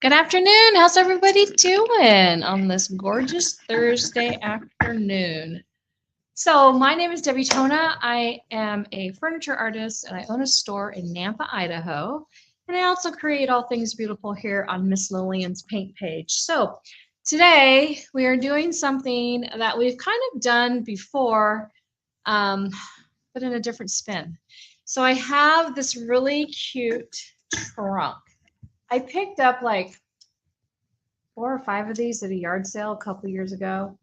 Good afternoon. How's everybody doing on this gorgeous Thursday afternoon? So, my name is Debbie Tona. I am a furniture artist and I own a store in Nampa, Idaho. And I also create all things beautiful here on Miss Lillian's paint page. So, today we are doing something that we've kind of done before, but in a different spin. So, I have this really cute trunk. I picked up like 4 or 5 of these at a yard sale a couple years ago.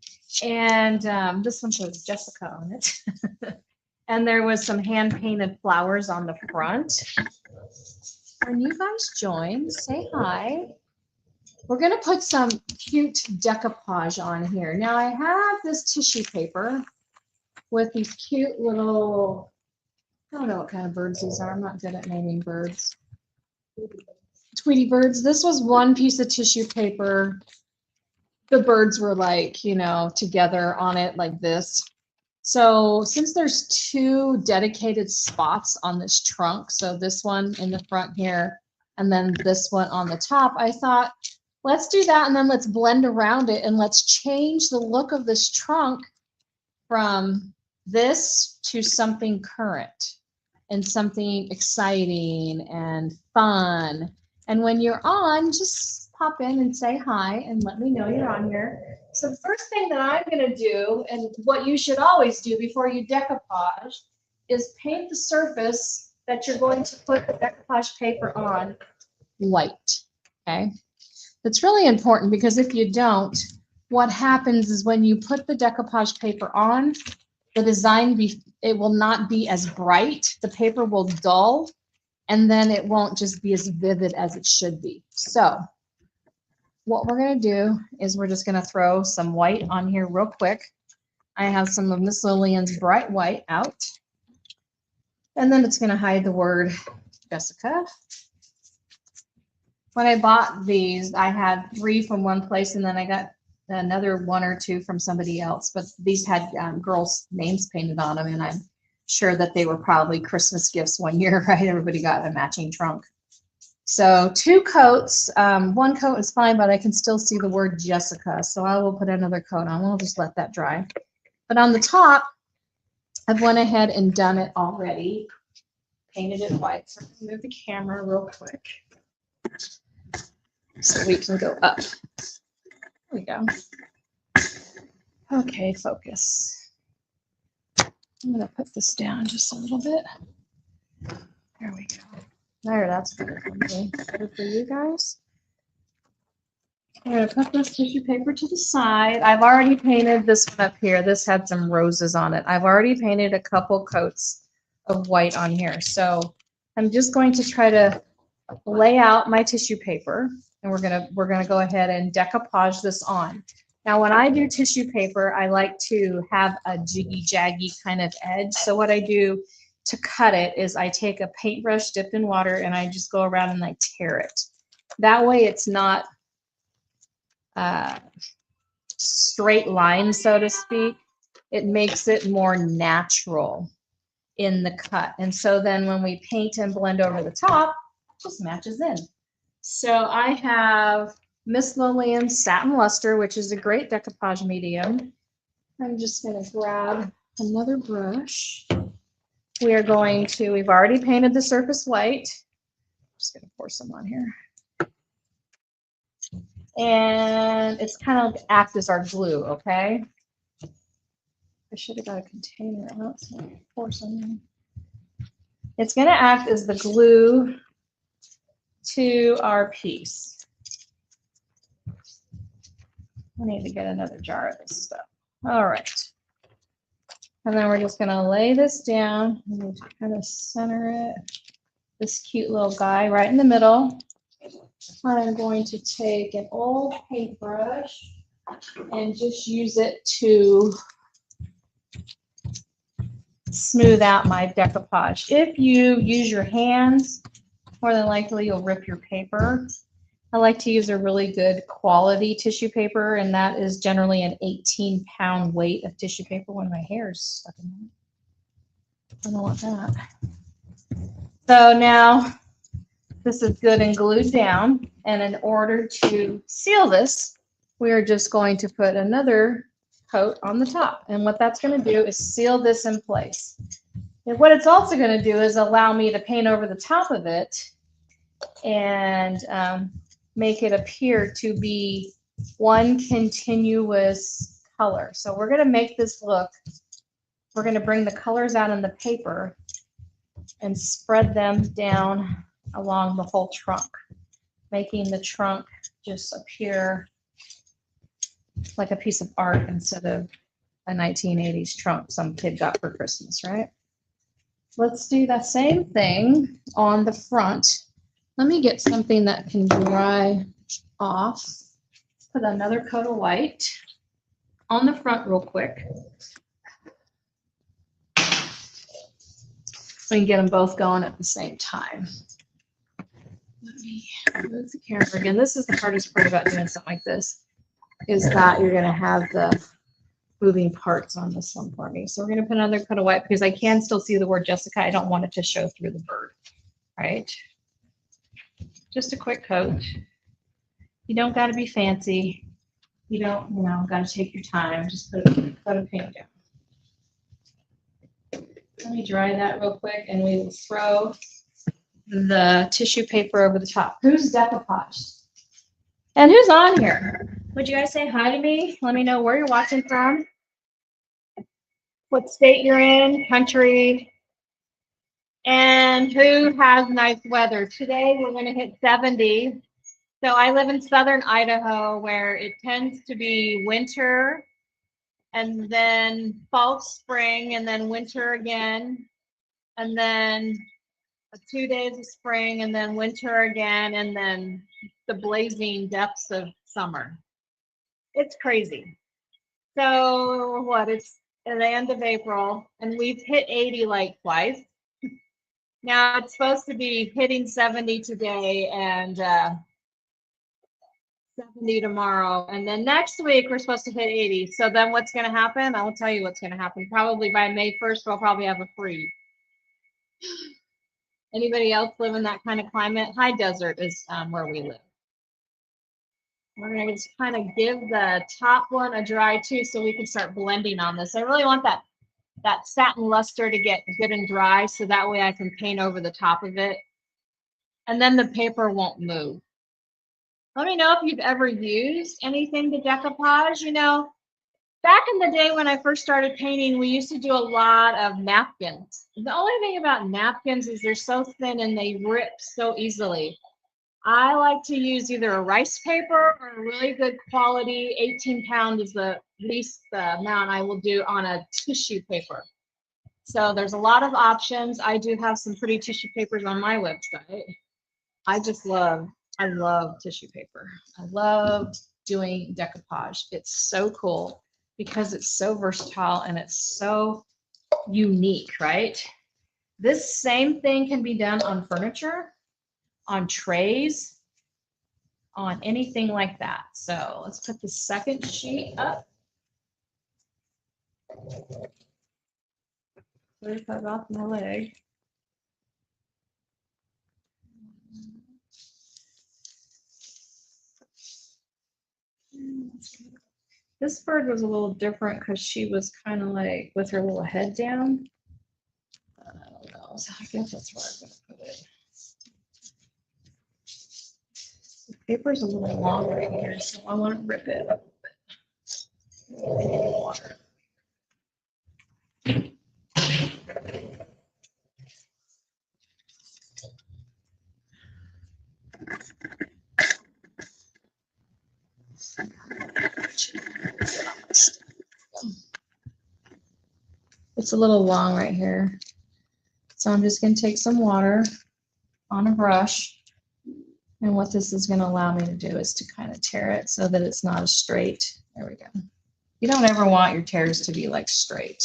And this one shows Jessica on it. And there was some hand painted flowers on the front. When you guys join, say hi. We're going to put some cute decoupage on here. Now I have this tissue paper with these cute little, I don't know what kind of birds these are. I'm not good at naming birds. Tweety birds. This was one piece of tissue paper. The birds were like, together on it like this. So since there's 2 dedicated spots on this trunk, so this one in the front here, and then this one on the top, I thought, let's do that, and then let's blend around it, and let's change the look of this trunk from this to something current and something exciting and fun. And when you're on, just pop in and say hi and let me know you're on here. So the first thing that I'm going to do, and what you should always do before you decoupage, is paint the surface that you're going to put the decoupage paper on white. Okay? That's really important because if you don't, what happens is when you put the decoupage paper on, the design, it will not be as bright. The paper will dull. And then it won't just be as vivid as it should be. So what we're going to do is we're just going to throw some white on here real quick. I have some of Miss Lillian's bright white out. And then it's going to hide the word Jessica. When I bought these, I had 3 from one place, and then I got another 1 or 2 from somebody else. But these had girls' names painted on them, and I'm sure that they were probably Christmas gifts one year, right? Everybody got a matching trunk. So 2 coats. 1 coat is fine, but I can still see the word Jessica. So I will put another coat on. We'll just let that dry. But on the top, I've went ahead and done it already. Painted it white. So I'm going to move the camera real quick so we can go up. There we go. Okay, focus. I'm going to put this down just a little bit. There we go. There, that's better for me. Better for you guys. I'm going to put this tissue paper to the side. I've already painted this one up here. This had some roses on it. I've already painted a couple coats of white on here. So I'm just going to try to lay out my tissue paper, and we're going to go ahead and decoupage this on. Now, when I do tissue paper, I like to have a jiggy-jaggy kind of edge. So what I do to cut it is I take a paintbrush dipped in water and I just go around and I tear it. That way it's not straight line, so to speak. It makes it more natural in the cut. And so then when we paint and blend over the top, it just matches in. So I have Miss Lillian's Satin Luster, which is a great decoupage medium. I'm just going to grab another brush. We've already painted the surface white. I'm just going to pour some on here. And it's kind of act as our glue, okay? I should have got a container out, so I can pour some in. It's going to act as the glue to our piece. I need to get another jar of this stuff. All right. And then we're just going to lay this down and kind of center it. This cute little guy right in the middle. I'm going to take an old paintbrush and just use it to smooth out my decoupage. If you use your hands, more than likely you'll rip your paper. I like to use a really good quality tissue paper, and that is generally an 18-pound weight of tissue paper. One of my hairs stuck in there. I don't want that. So now this is good and glued down. And in order to seal this, we are just going to put another coat on the top. And what that's going to do is seal this in place. And what it's also going to do is allow me to paint over the top of it and make it appear to be one continuous color. So we're going to make this look, we're going to bring the colors out on the paper and spread them down along the whole trunk, making the trunk just appear like a piece of art instead of a 1980s trunk some kid got for Christmas, right? Let's do that same thing on the front. Let me get something that can dry off. Put another coat of white on the front real quick. We can get them both going at the same time. Let me move the camera again. This is the hardest part about doing something like this, is that you're going to have the moving parts on this one for me. So we're going to put another coat of white because I can still see the word Jessica. I don't want it to show through the bird, right? Just a quick coat. You don't got to be fancy. You don't, got to take your time. Just put a coat of paint down. Let me dry that real quick and we will throw the tissue paper over the top. Who's decoupaged? And who's on here? Would you guys say hi to me? Let me know where you're watching from, what state you're in, country, and who has nice weather. Today we're going to hit 70. So I live in southern Idaho where it tends to be winter and then fall, spring, and then winter again, and then 2 days of spring, and then winter again, and then the blazing depths of summer. It's crazy. So what? It's at the end of April, and we've hit 80 like twice. Now it's supposed to be hitting 70 today and 70 tomorrow, and then next week we're supposed to hit 80. So then what's going to happen? I will tell you what's going to happen. Probably by May 1st, we'll probably have a freeze. Anybody else live in that kind of climate? High desert is where we live. We're going to just kind of give the top one a dry too so we can start blending on this. I really want that satin luster to get good and dry so that way I can paint over the top of it. And then the paper won't move. Let me know if you've ever used anything to decoupage. Back in the day when I first started painting, we used to do a lot of napkins. The only thing about napkins is they're so thin and they rip so easily. I like to use either a rice paper or a really good quality 18-pound is the least amount I will do on a tissue paper. So there's a lot of options. I do have some pretty tissue papers on my website. I love tissue paper. I love doing decoupage. It's so cool because it's so versatile and it's so unique, right? This same thing can be done on furniture, on trays, on anything like that. So let's put the second sheet up. Sorry if I got off my leg. This bird was a little different because she was kind of like with her little head down. I don't know. So I guess that's where I'm going to put it. The paper's a little long right here, so I want to rip it up a bit. Water. It's a little long right here. So I'm just going to take some water on a brush. And what this is going to allow me to do is to kind of tear it so that it's not as straight. There we go. You don't ever want your tears to be like straight.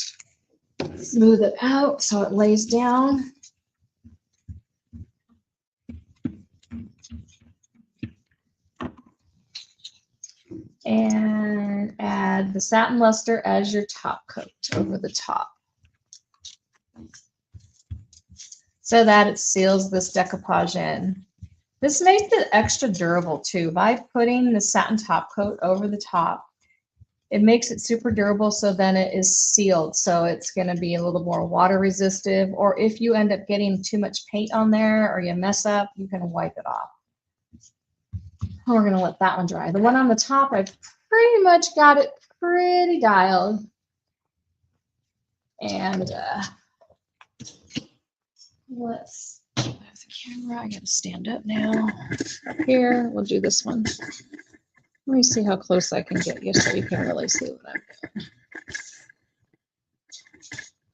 Smooth it out so it lays down. And add the satin luster as your top coat over the top so that it seals this decoupage in. This makes it extra durable too. By putting the satin top coat over the top, it makes it super durable, so then it is sealed. So it's going to be a little more water resistive, or if you end up getting too much paint on there or you mess up, you can wipe it off. And we're going to let that one dry. The one on the top, I've pretty much got it pretty dialed. And let's have the camera. I got to stand up now. Up here, we'll do this one. Let me see how close I can get you so you can really see what I'm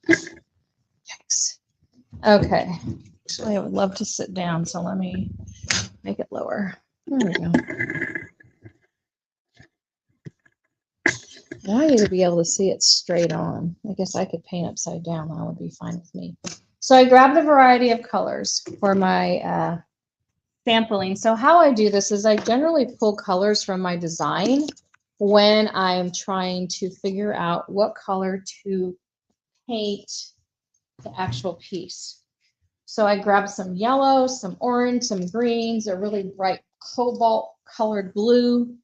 doing. Yikes. Okay. Actually, I would love to sit down, so let me make it lower. There we go. I want you to be able to see it straight on. I guess I could paint upside down. That would be fine with me. So I grabbed a variety of colors for my sampling. So how I do this is I generally pull colors from my design when I'm trying to figure out what color to paint the actual piece. So I grabbed some yellow, some orange, some greens, a really bright cobalt colored blue.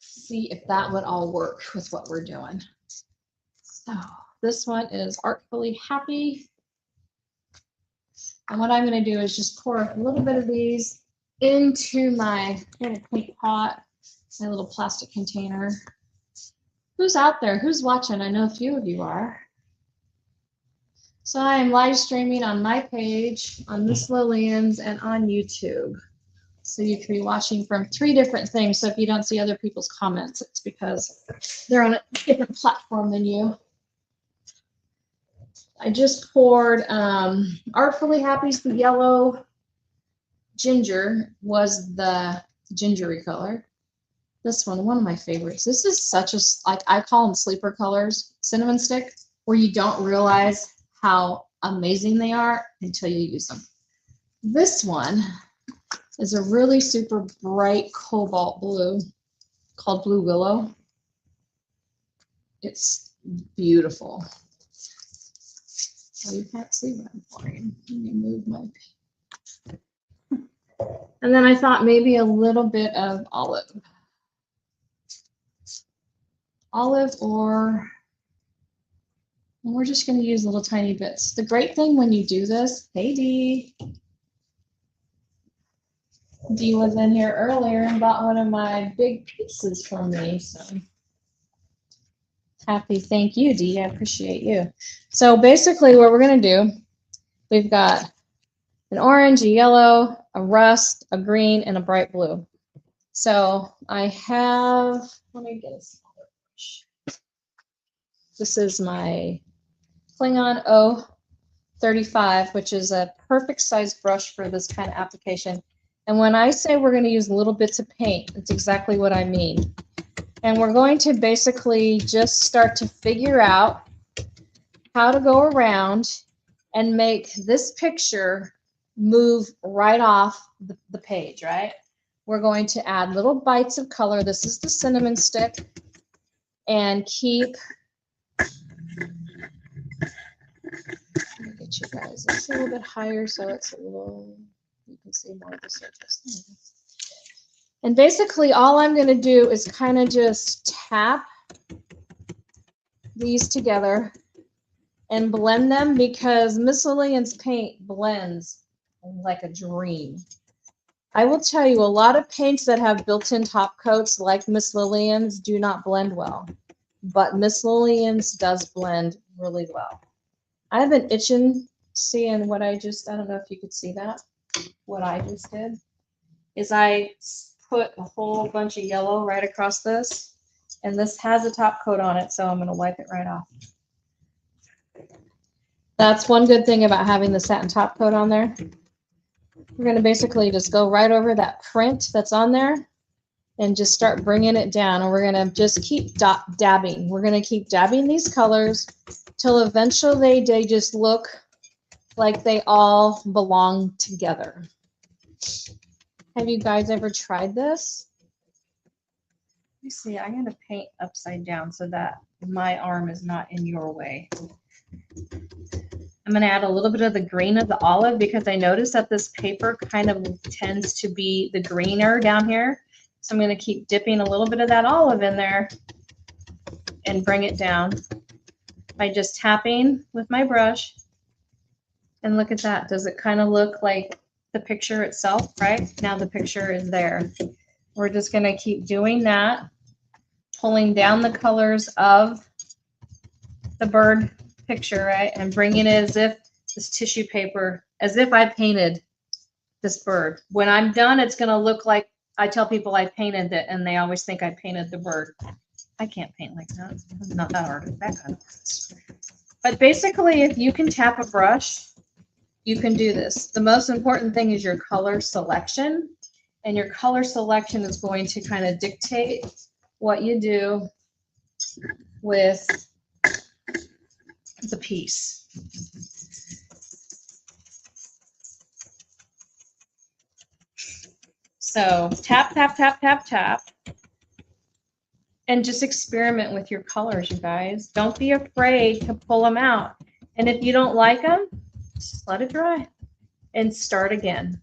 See if that would all work with what we're doing. So this one is Artfully Happy. And what I'm going to do is just pour a little bit of these into my little paint pot, my little plastic container. Who's out there? Who's watching? I know a few of you are. So I am live streaming on my page, on Miss Lillian's, and on YouTube. So you can be watching from 3 different things. So if you don't see other people's comments, it's because they're on a different platform than you. I just poured Artfully Happy's the yellow, ginger was the gingery color. This one of my favorites. This is such a, like I call them sleeper colors, cinnamon stick, where you don't realize how amazing they are until you use them. This one is a really super bright cobalt blue called Blue Willow. It's beautiful. Oh, you can't see what I'm pouring. Let me move my. And then I thought maybe a little bit of olive. Olive, or and we're just going to use little tiny bits. The great thing when you do this, hey Dee. Dee was in here earlier and bought one of my big pieces from me. So happy, thank you, Dee. I appreciate you. So basically what we're going to do, we've got an orange, a yellow, a rust, a green, and a bright blue. So I have, let me get a smaller brush. This is my Klingon O35, which is a perfect size brush for this kind of application. And when I say we're going to use little bits of paint, that's exactly what I mean. And we're going to basically just start to figure out how to go around and make this picture move right off the page, right? We're going to add little bites of color. This is the cinnamon stick. And keep, let me get you guys this a little bit higher so it's a little, you can see more of the surface. And basically all I'm going to do is kind of just tap these together and blend them, because Miss Lillian's paint blends like a dream. I will tell you, a lot of paints that have built-in top coats like Miss Lillian's do not blend well, but Miss Lillian's does blend really well. I've been itching seeing what I don't know if you could see that. What I just did is I put a whole bunch of yellow right across this, and this has a top coat on it, so I'm going to wipe it right off. That's one good thing about having the satin top coat on there. We're going to basically just go right over that print that's on there and just start bringing it down. And we're going to just keep dabbing. We're going to keep dabbing these colors till eventually they just look like they all belong together. Have you guys ever tried this? Let me see. I'm going to paint upside down so that my arm is not in your way. I'm going to add a little bit of the green of the olive because I noticed that this paper kind of tends to be the greener down here. So I'm going to keep dipping a little bit of that olive in there and bring it down by just tapping with my brush. And look at that. Does it kind of look like the picture itself, right? Now the picture is there. We're just going to keep doing that, pulling down the colors of the bird picture, right? And bringing it as if this tissue paper, as if I painted this bird. When I'm done, it's going to look like I tell people I painted it, and they always think I painted the bird. I can't paint like that. I'm not that artist, that kind of artist. But basically, if you can tap a brush, you can do this. The most important thing is your color selection, and your color selection is going to kind of dictate what you do with the piece. So tap, tap, tap, tap, tap. And just experiment with your colors, you guys. Don't be afraid to pull them out. And if you don't like them, just let it dry and start again.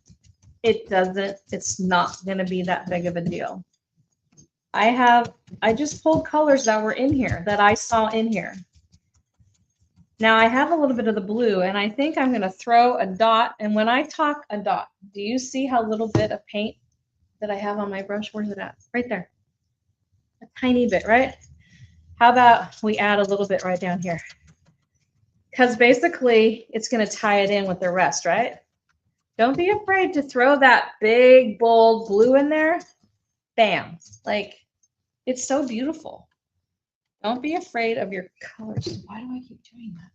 It's not going to be that big of a deal. I just pulled colors that were in here, that I saw in here. Now I have a little bit of the blue, and I think I'm going to throw a dot. And when I talk a dot, do you see how little bit of paint that I have on my brush? Where's it at? Right there. A tiny bit, right? How about we add a little bit right down here? Because basically it's going to tie it in with the rest, right? Don't be afraid to throw that big, bold blue in there. Bam. Like, it's so beautiful. Don't be afraid of your colors. Why do I keep doing that?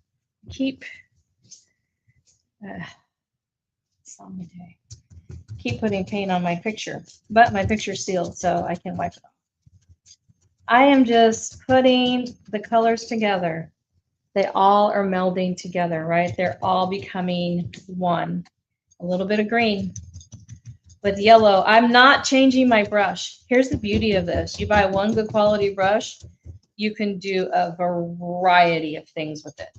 Keep putting paint on my picture, but my picture's sealed, so I can wipe it off. I am just putting the colors together. They all are melding together, right? They're all becoming one. A little bit of green with yellow. I'm not changing my brush. Here's the beauty of this. You buy one good quality brush, you can do a variety of things with it.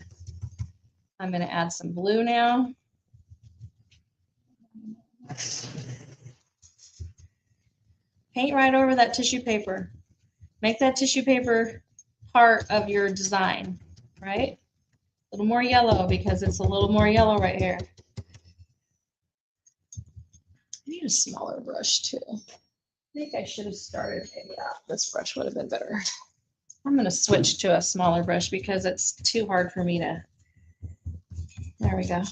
I'm going to add some blue now. Paint right over that tissue paper. Make that tissue paper part of your design, right? A little more yellow because it's a little more yellow right here. I need a smaller brush too. I think I should have started, maybe this brush would have been better. I'm going to switch to a smaller brush because it's too hard for me to, there we go.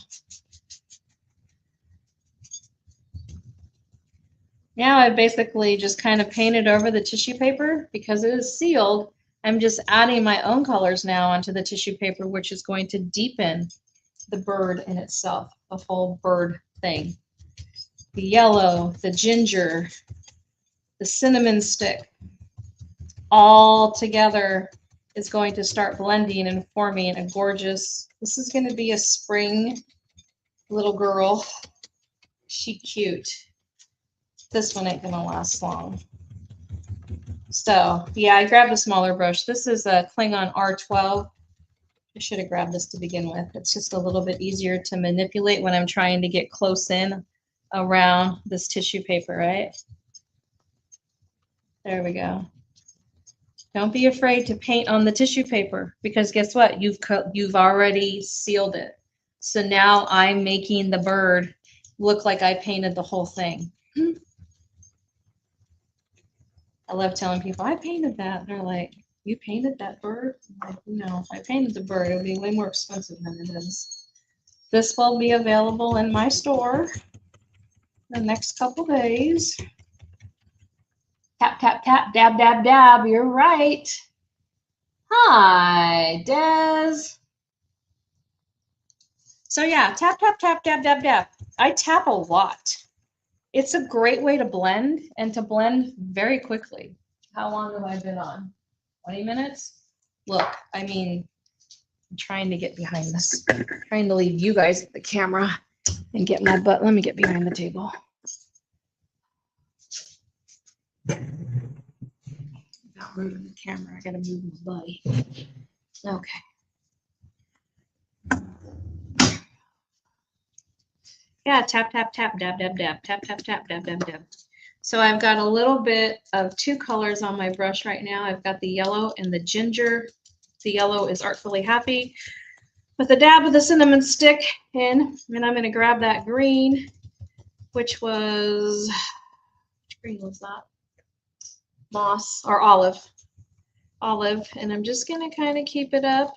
Now I basically just kind of painted over the tissue paper because it is sealed. I'm just adding my own colors now onto the tissue paper, which is going to deepen the bird in itself, the whole bird thing. The yellow, the ginger, the cinnamon stick, all together is going to start blending and forming a gorgeous, this is going to be a spring little girl. She cute. This one ain't gonna last long. So yeah, I grabbed a smaller brush. This is a Klingon R12. I should have grabbed this to begin with. It's just a little bit easier to manipulate when I'm trying to get close in around this tissue paper, right? There we go. Don't be afraid to paint on the tissue paper because guess what? You've already sealed it. So now I'm making the bird look like I painted the whole thing. I love telling people, I painted that. And they're like, you painted that bird? I'm like, no, I painted the bird. It would be way more expensive than it is. This will be available in my store the next couple days. Tap, tap, tap, dab, dab, dab. You're right. Hi, Des. So yeah, tap, tap, tap, dab, dab, dab. I tap a lot. It's a great way to blend and to blend very quickly. How long have I been on? 20 minutes? Look, I mean, I'm trying to get behind this. I'm trying to leave you guys at the camera and get my butt. Let me get behind the table. Without moving the camera, I gotta move my buddy. Okay. Yeah, tap, tap, tap, dab, dab, dab, tap, tap, tap, dab, dab, dab. So I've got a little bit of two colors on my brush right now. I've got the yellow and the ginger. The yellow is Artfully Happy with a dab of the cinnamon stick in, and I'm going to grab that green, which was, which green was that? Moss or olive. Olive, and I'm just going to kind of keep it up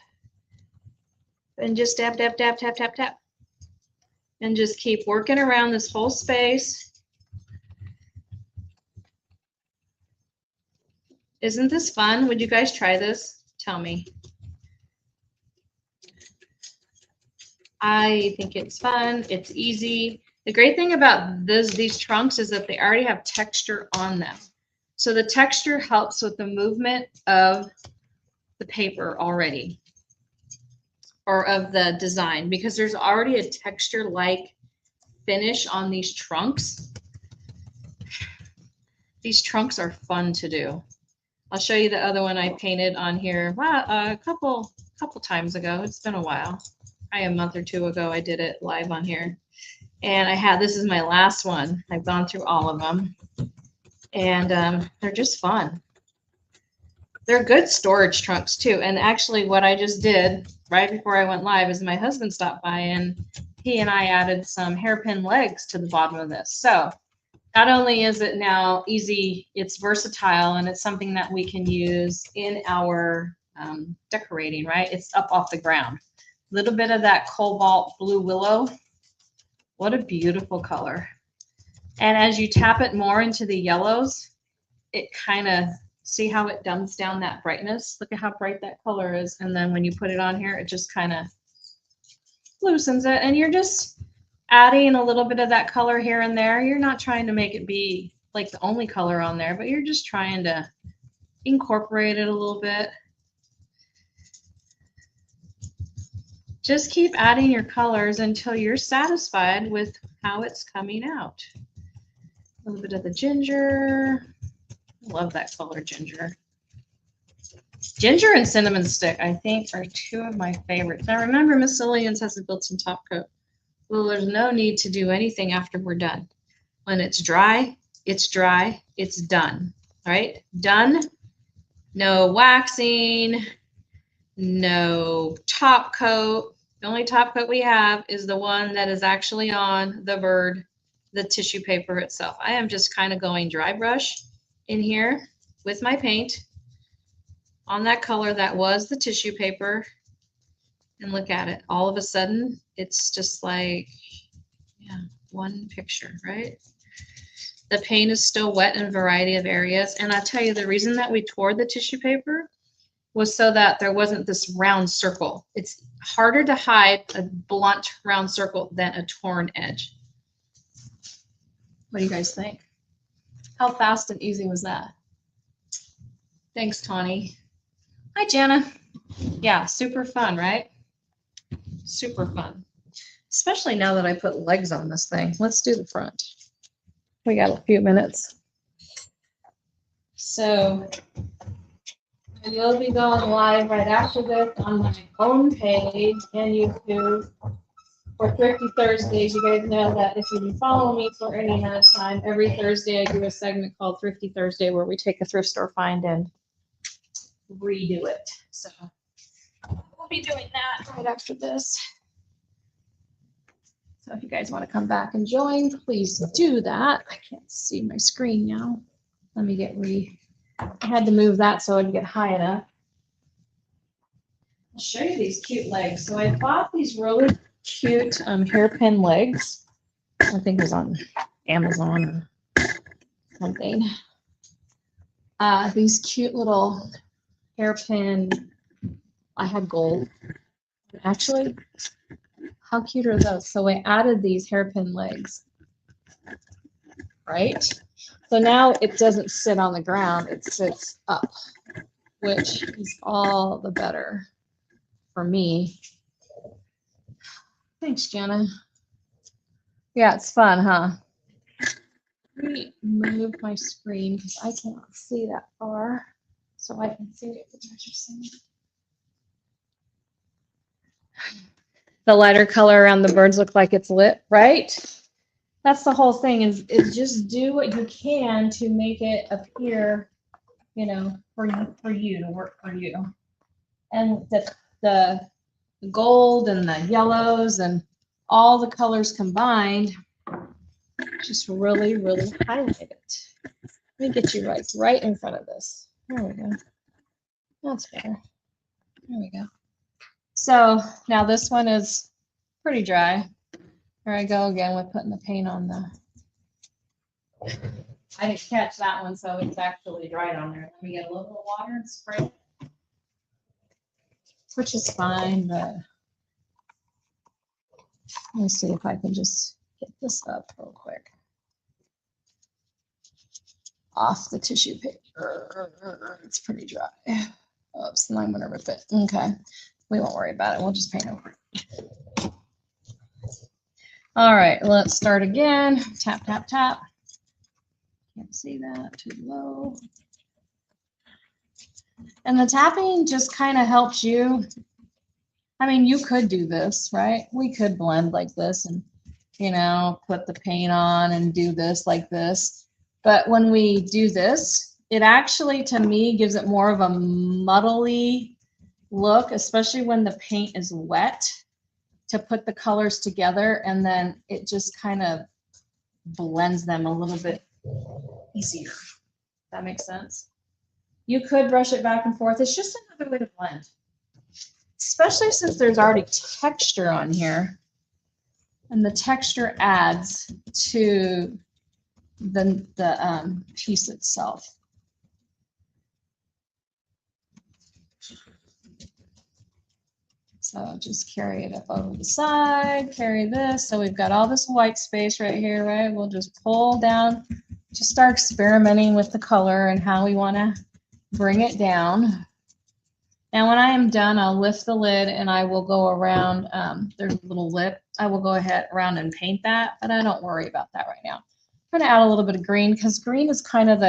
and just dab, dab, dab, tap, tap, tap. And just keep working around this whole space. Isn't this fun? Would you guys try this? Tell me. I think it's fun. It's easy. The great thing about these trunks is that they already have texture on them. So the texture helps with the movement of the paper already, or of the design, because there's already a texture-like finish on these trunks. These trunks are fun to do. I'll show you the other one I painted on here a couple times ago. It's been a while. Probably a month or two ago I did it live on here. And this is my last one. I've gone through all of them. And they're just fun. They're good storage trunks too. And actually what I just did right before I went live is my husband stopped by and he and I added some hairpin legs to the bottom of this. So not only is it now easy, it's versatile, and it's something that we can use in our decorating, right? It's up off the ground. A little bit of that cobalt blue willow. What a beautiful color. And as you tap it more into the yellows, it kind of, see how it dumbs down that brightness? Look at how bright that color is. And then when you put it on here, it just kind of loosens it. And you're just adding a little bit of that color here and there. You're not trying to make it be like the only color on there, but you're just trying to incorporate it a little bit. Just keep adding your colors until you're satisfied with how it's coming out. A little bit of the ginger. Love that color, ginger. Ginger and cinnamon stick, I think, are two of my favorites. Now remember, Miss Lillian's has a built-in top coat. Well, there's no need to do anything after we're done. When it's dry, it's done, right? Done. No waxing, no top coat. The only top coat we have is the one that is actually on the bird, the tissue paper itself. I am just kind of going dry brush in here with my paint on that color that was the tissue paper. And look at it. All of a sudden, it's just like, yeah, one picture, right? The paint is still wet in a variety of areas. And I'll tell you, the reason that we tore the tissue paper was so that there wasn't this round circle. It's harder to hide a blunt round circle than a torn edge. What do you guys think? How fast and easy was that? Thanks, Tawny. Hi, Jana. Yeah, super fun, right? Super fun. Especially now that I put legs on this thing. Let's do the front. We got a few minutes. So you'll be going live right after this on my own page and YouTube for Thrifty Thursdays. You guys know that if you follow me for any amount of time, every Thursday I do a segment called Thrifty Thursday where we take a thrift store find and redo it. So we'll be doing that right after this. So if you guys want to come back and join, please do that. I can't see my screen now. Let me get I had to move that so it'd get high enough. I'll show you these cute legs. So I bought these really cute hairpin legs. I think it was on Amazon or something. These cute little hairpin. I had gold. Actually, how cute are those? So I added these hairpin legs, right? So now it doesn't sit on the ground, it sits up, which is all the better for me. Thanks, Jenna. Yeah, it's fun, huh? Let me move my screen because I cannot see that far, so I can see what you guys are saying. The lighter color around the birds look like it's lit, right? That's the whole thing is just do what you can to make it appear, you know, for you to work for you. And the gold and the yellows and all the colors combined just really, really highlight it. Let me get you right in front of this. There we go. That's better. There we go. So now this one is pretty dry. Here I go again with putting the paint on the. I didn't catch that one, so it's actually dried on there. Let me get a little bit of water and spray it, which is fine, but let me see if I can just get this up real quick. Off the tissue paper. It's pretty dry. Oops, and I'm gonna rip it. Okay, we won't worry about it. We'll just paint over it. All right, let's start again. Tap, tap, tap. Can't see that, too low. And the tapping just kind of helps you. I mean, you could do this, right? We could blend like this and, you know, put the paint on and do this like this. But when we do this, it actually, to me, gives it more of a muddly look, especially when the paint is wet, to put the colors together, and then it just kind of blends them a little bit easier. That makes sense? You could brush it back and forth. It's just another way to blend, especially since there's already texture on here, and the texture adds to the piece itself. So just carry it up over the side, carry this. So we've got all this white space right here, right? We'll just pull down, just start experimenting with the color and how we want to bring it down. Now when I am done, I'll lift the lid and I will go around, there's a little lip. I will go ahead around and paint that, but I don't worry about that right now. I'm going to add a little bit of green because green is kind of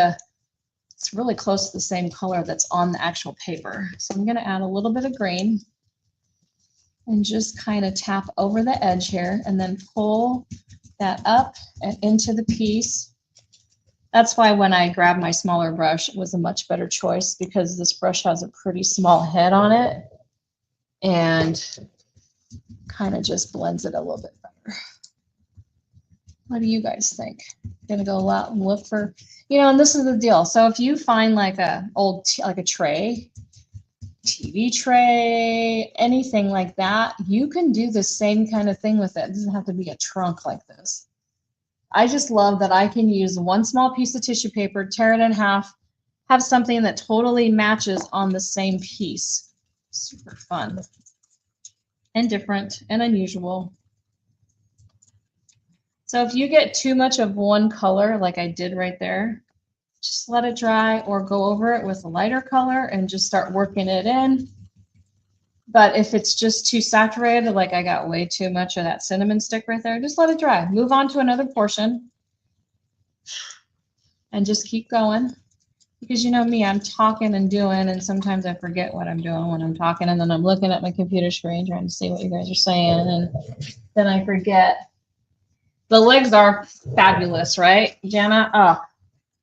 it's really close to the same color that's on the actual paper. So I'm going to add a little bit of green and just kind of tap over the edge here and then pull that up and into the piece. That's why when I grabbed my smaller brush, it was a much better choice because this brush has a pretty small head on it and kind of just blends it a little bit better. What do you guys think? Gonna go out and look for, you know, and this is the deal. So if you find like a old, like a tray, TV tray, anything like that, you can do the same kind of thing with it. It doesn't have to be a trunk like this. I just love that I can use one small piece of tissue paper, tear it in half, have something that totally matches on the same piece. Super fun and different and unusual. So if you get too much of one color, like I did right there, just let it dry or go over it with a lighter color and just start working it in. But if it's just too saturated, like I got way too much of that cinnamon stick right there, just let it dry. Move on to another portion and just keep going. Because you know me, I'm talking and doing, and sometimes I forget what I'm doing when I'm talking, and then I'm looking at my computer screen trying to see what you guys are saying, and then I forget. The legs are fabulous, right, Jenna? Oh,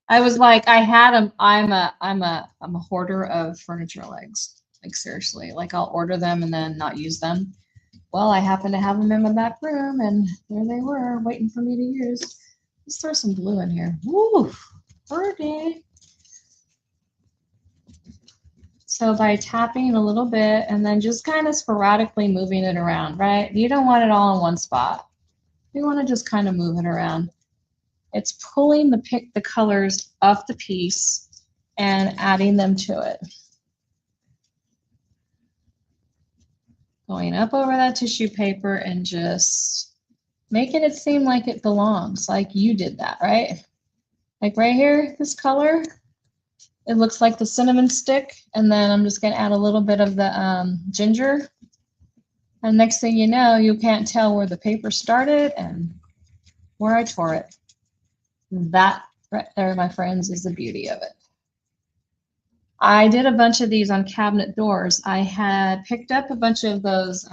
I was like, I had them. I'm a hoarder of furniture legs. Like seriously, like I'll order them and then not use them. Well, I happen to have them in my back room, and there they were, waiting for me to use. Let's throw some blue in here. Woo, pretty. So by tapping a little bit and then just kind of sporadically moving it around, right? You don't want it all in one spot. You want to just kind of move it around. It's pulling the colors off the piece and adding them to it. Going up over that tissue paper and just making it seem like it belongs, like you did that, right? Like right here, this color, it looks like the cinnamon stick, and then I'm just going to add a little bit of the ginger. And next thing you know, you can't tell where the paper started and where I tore it. That right there, my friends, is the beauty of it. I did a bunch of these on cabinet doors. I had picked up a bunch of those,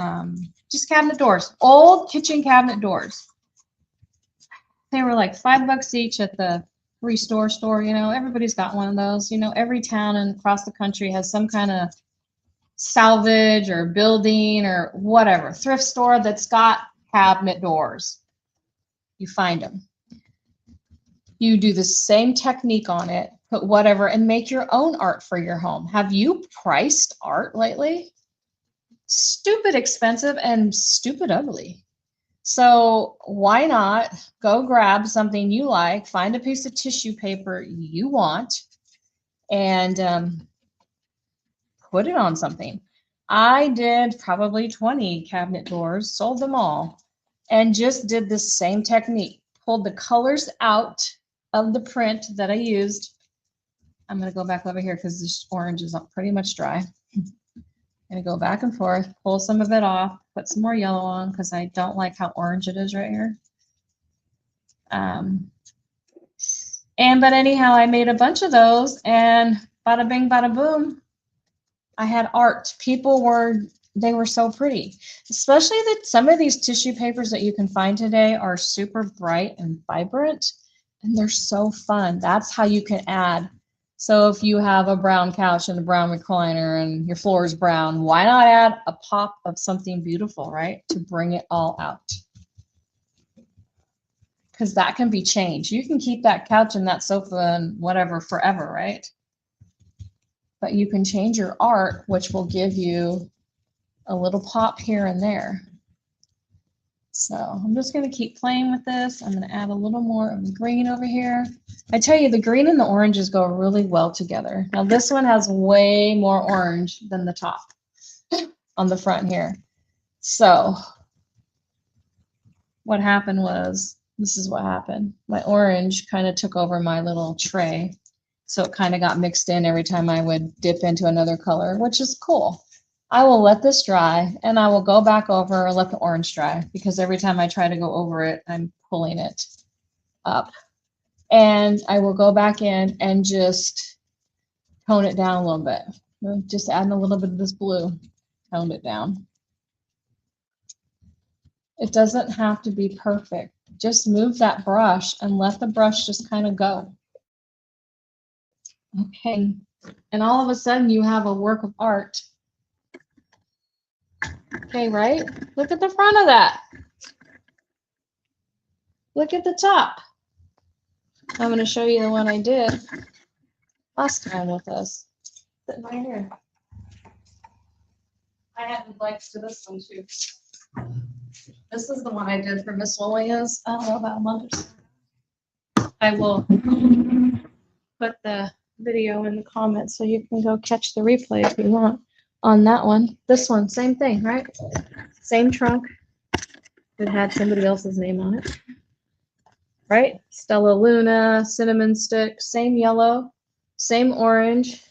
just cabinet doors, old kitchen cabinet doors. They were like $5 each at the restore store. You know, everybody's got one of those. You know, every town and across the country has some kind of salvage or building or whatever thrift store that's got cabinet doors. You find them. You do the same technique on it, put whatever, and make your own art for your home. Have you priced art lately? Stupid expensive and stupid ugly. So why not go grab something you like, find a piece of tissue paper you want, and put it on something. I did probably 20 cabinet doors, sold them all, and just did the same technique. Pulled the colors out of the print that I used. I'm going to go back over here because this orange is pretty much dry. I'm going to go back and forth, pull some of it off, put some more yellow on because I don't like how orange it is right here. But anyhow, I made a bunch of those, and bada bing, bada boom, I had art. They were so pretty. Especially that some of these tissue papers that you can find today are super bright and vibrant, and they're so fun. That's how you can add. So if you have a brown couch and a brown recliner and your floor is brown, why not add a pop of something beautiful, right? To bring it all out. Because that can be changed. You can keep that couch and that sofa and whatever forever, right? But you can change your art, which will give you a little pop here and there. So I'm just going to keep playing with this. I'm going to add a little more of the green over here. I tell you, the green and the oranges go really well together. Now this one has way more orange than the top on the front here. So what happened was, this is what happened. My orange kind of took over my little tray. So it kind of got mixed in every time I would dip into another color, which is cool. I will let this dry and I will go back over and let the orange dry because every time I try to go over it, I'm pulling it up. And I will go back in and just tone it down a little bit. Just adding a little bit of this blue, toned it down. It doesn't have to be perfect. Just move that brush and let the brush just kind of go. Okay, and all of a sudden you have a work of art. Okay, right? Look at the front of that. Look at the top. I'm going to show you the one I did last time with us. Sitting right here. I added likes to this one too. This is the one I did for Miss Williams. I don't know, about a month or so. I will put the video in the comments so you can go catch the replay if you want on that one. This one, same thing, right? Same trunk. It had somebody else's name on it. Right? Stella Luna, cinnamon stick, same yellow, same orange.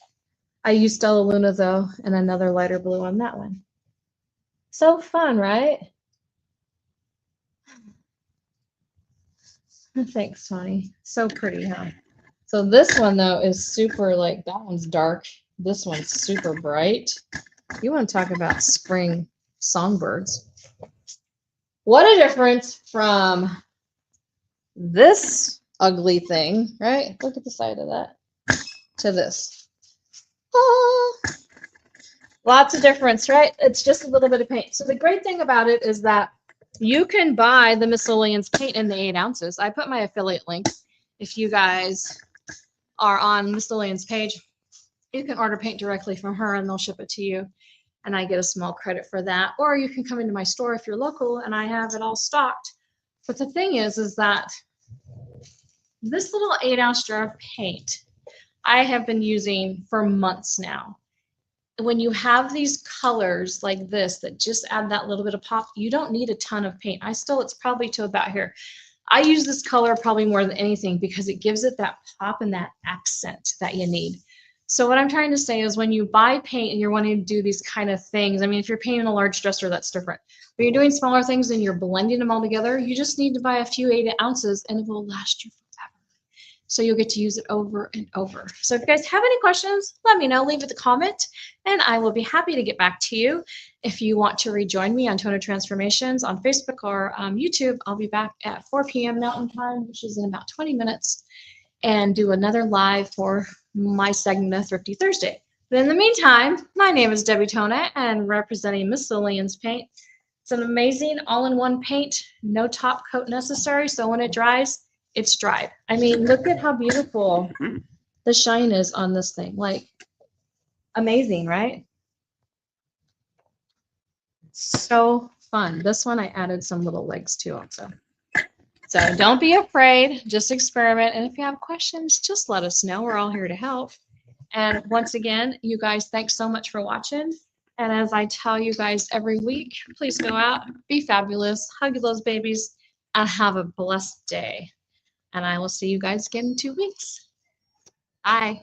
I used Stella Luna though, and another lighter blue on that one. So fun, right? Thanks, Tony. So pretty, huh? So this one though is super, like, that one's dark. This one's super bright. You want to talk about spring songbirds. What a difference from this ugly thing, right? Look at the side of that to this. Oh, lots of difference, right? It's just a little bit of paint. So the great thing about it is that you can buy the Miss Lillian's paint in the 8 ounces. I put my affiliate link. If you guys are on Miss Lillian's page, you can order paint directly from her and they'll ship it to you. And I get a small credit for that. Or you can come into my store if you're local and I have it all stocked. But the thing is that this little 8-ounce jar of paint I have been using for months now. When you have these colors like this that just add that little bit of pop, you don't need a ton of paint. It's probably to about here. I use this color probably more than anything because it gives it that pop and that accent that you need. So what I'm trying to say is when you buy paint and you're wanting to do these kind of things, I mean, if you're painting a large dresser, that's different. But you're doing smaller things and you're blending them all together, you just need to buy a few 8 ounces and it will last you forever. So you'll get to use it over and over. So if you guys have any questions, let me know. Leave it a comment, and I will be happy to get back to you. If you want to rejoin me on Toner Transformations on Facebook or YouTube, I'll be back at 4 p.m. Mountain Time, which is in about 20 minutes, and do another live for my segment of Thrifty Thursday. But in the meantime, my name is Debbie Tona, and representing Miss Lillian's Paint. It's an amazing all-in-one paint, no top coat necessary, so when it dries, it's dried. I mean, look at how beautiful the shine is on this thing. Like, amazing, right? So fun. This one I added some little legs to also. So don't be afraid, just experiment. And if you have questions, just let us know. We're all here to help. And once again, you guys, thanks so much for watching. And as I tell you guys every week, please go out, be fabulous, hug those babies, and have a blessed day. And I will see you guys again in 2 weeks. Bye.